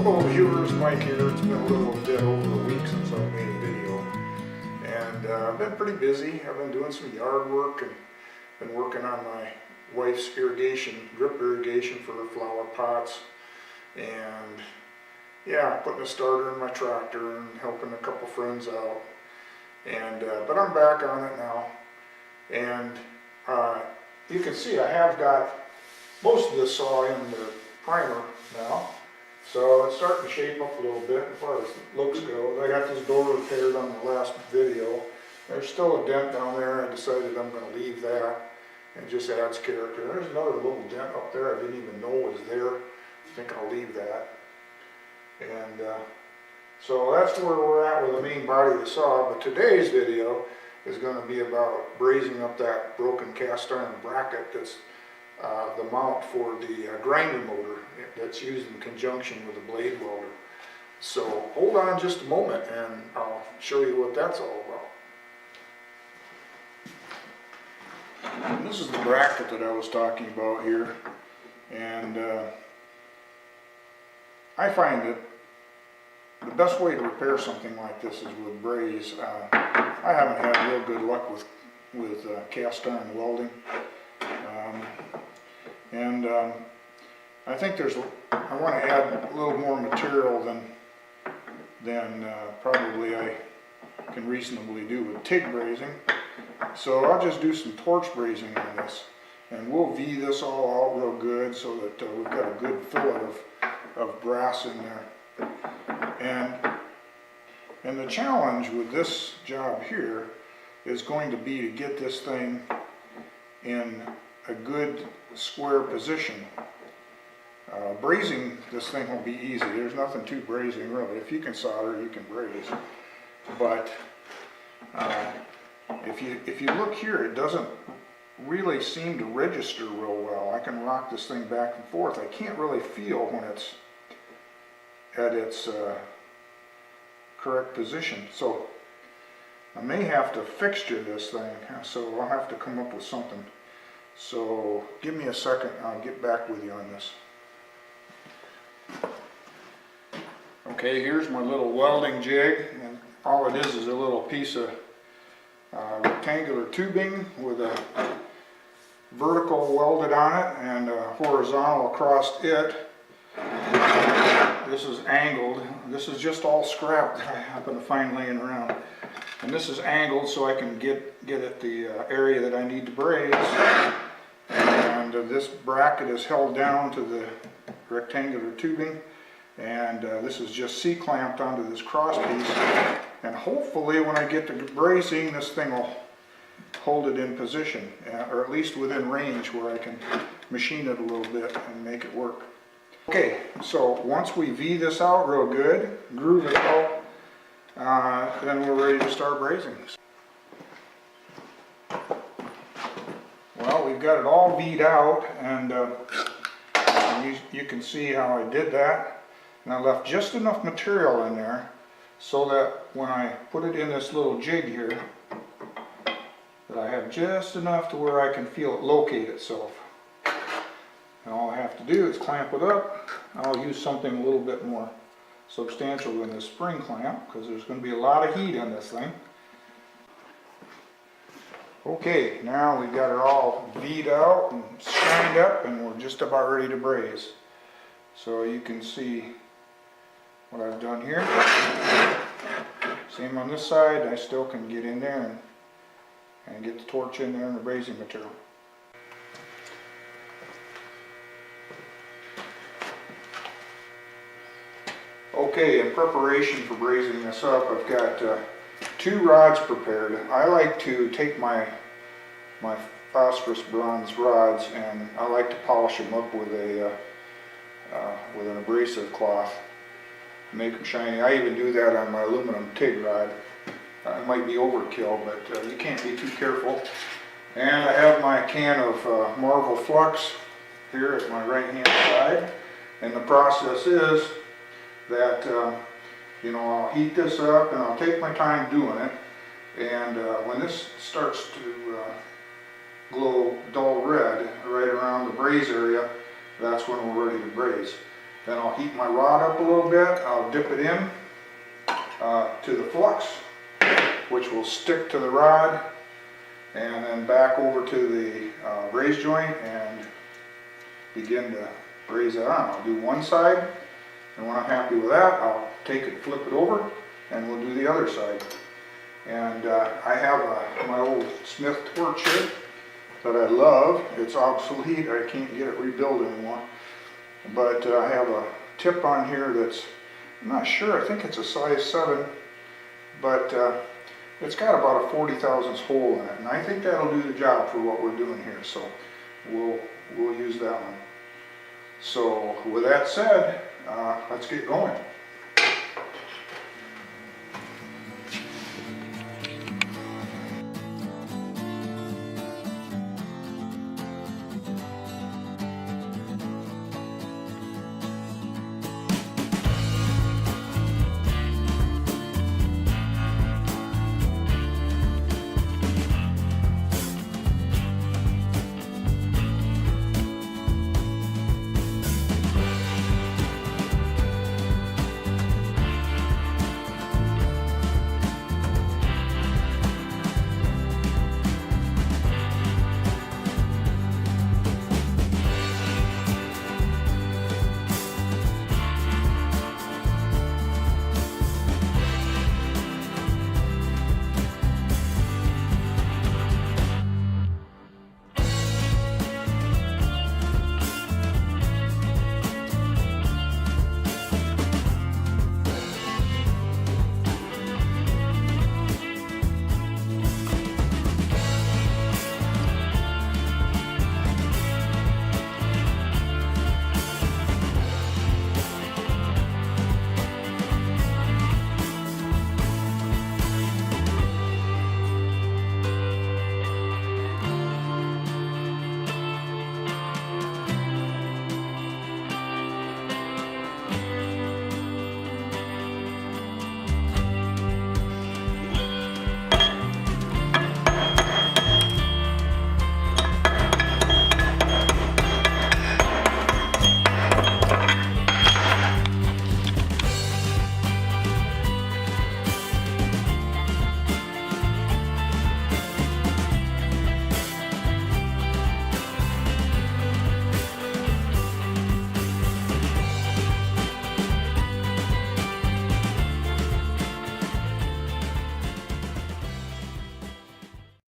Hello viewers, Mike here. It's been a little bit over a week since I made a video, and I've been pretty busy. I've been doing some yard work and been working on my wife's drip irrigation for her flower pots, and yeah, putting a starter in my tractor and helping a couple friends out. And but I'm back on it now, and you can see I have got most of the saw in the primer now. So it's starting to shape up a little bit as far as looks go. I got this door repaired on the last video. There's still a dent down there. I decided I'm going to leave that. It just adds character. There's another little dent up there I didn't even know was there. I think I'll leave that. And so that's where we're at with the main body of the saw. But today's video is going to be about brazing up that broken cast iron bracket that's the mount for the grinder motor that's used in conjunction with the blade welder. So hold on just a moment and I'll show you what that's all about. And this is the bracket that I was talking about here, and I find that the best way to repair something like this is with braze. I haven't had real good luck with cast iron welding. I think I want to add a little more material than probably I can reasonably do with TIG brazing. So I'll just do some torch brazing on this, and we'll V this all out real good so that we've got a good fillet of brass in there. And the challenge with this job here is going to be to get this thing in a good square position. Brazing this thing will be easy. There's nothing to brazing really. If you can solder, you can braze. But if you look here, it doesn't really seem to register real well. I can rock this thing back and forth. I can't really feel when it's at its correct position. So I may have to fixture this thing. So I'll have to come up with something. So give me a second, I'll get back with you on this. Okay, here's my little welding jig, and all it is a little piece of rectangular tubing with a vertical welded on it and a horizontal across it. This is angled. This is just all scrap that I happen to find laying around. And this is angled so I can get at the area that I need to braze. And this bracket is held down to the rectangular tubing, and this is just C-clamped onto this cross piece. And hopefully when I get to brazing, this thing will hold it in position, or at least within range where I can machine it a little bit and make it work. Okay, so once we V this out real good, groove it out, then we're ready to start brazing. Well, we've got it all V'd out, and you can see how I did that. And I left just enough material in there so that when I put it in this little jig here, that I have just enough to where I can feel it locate itself. And all I have to do is clamp it up. I'll use something a little bit more substantial than this spring clamp, because there's going to be a lot of heat on this thing. Okay, now we've got it all V'd out and shined up, and we're just about ready to braze. So you can see what I've done here. Same on this side. I still can get in there and get the torch in there and the brazing material. Okay, in preparation for brazing this up, I've got 2 rods prepared. I like to take my phosphorus bronze rods, and I like to polish them up with an abrasive cloth, make them shiny. I even do that on my aluminum TIG rod. It might be overkill, but you can't be too careful. And I have my can of Marvel Flux here at my right hand side, and the process is that I'll heat this up and I'll take my time doing it, and when this starts to glow dull red right around the braze area, that's when we're ready to braze. Then I'll heat my rod up a little bit. I'll dip it in to the flux, which will stick to the rod, and then back over to the braze joint and begin to braze that on. I'll do one side, and when I'm happy with that, I'll take it, flip it over, and we'll do the other side. And I have my old Smith torch here that I love. It's obsolete. I can't get it rebuilt anymore. But I have a tip on here that's, I'm not sure, I think it's a size 7, but it's got about a 40 thousandths hole in it, and I think that'll do the job for what we're doing here, so we'll use that one. So with that said, let's get going.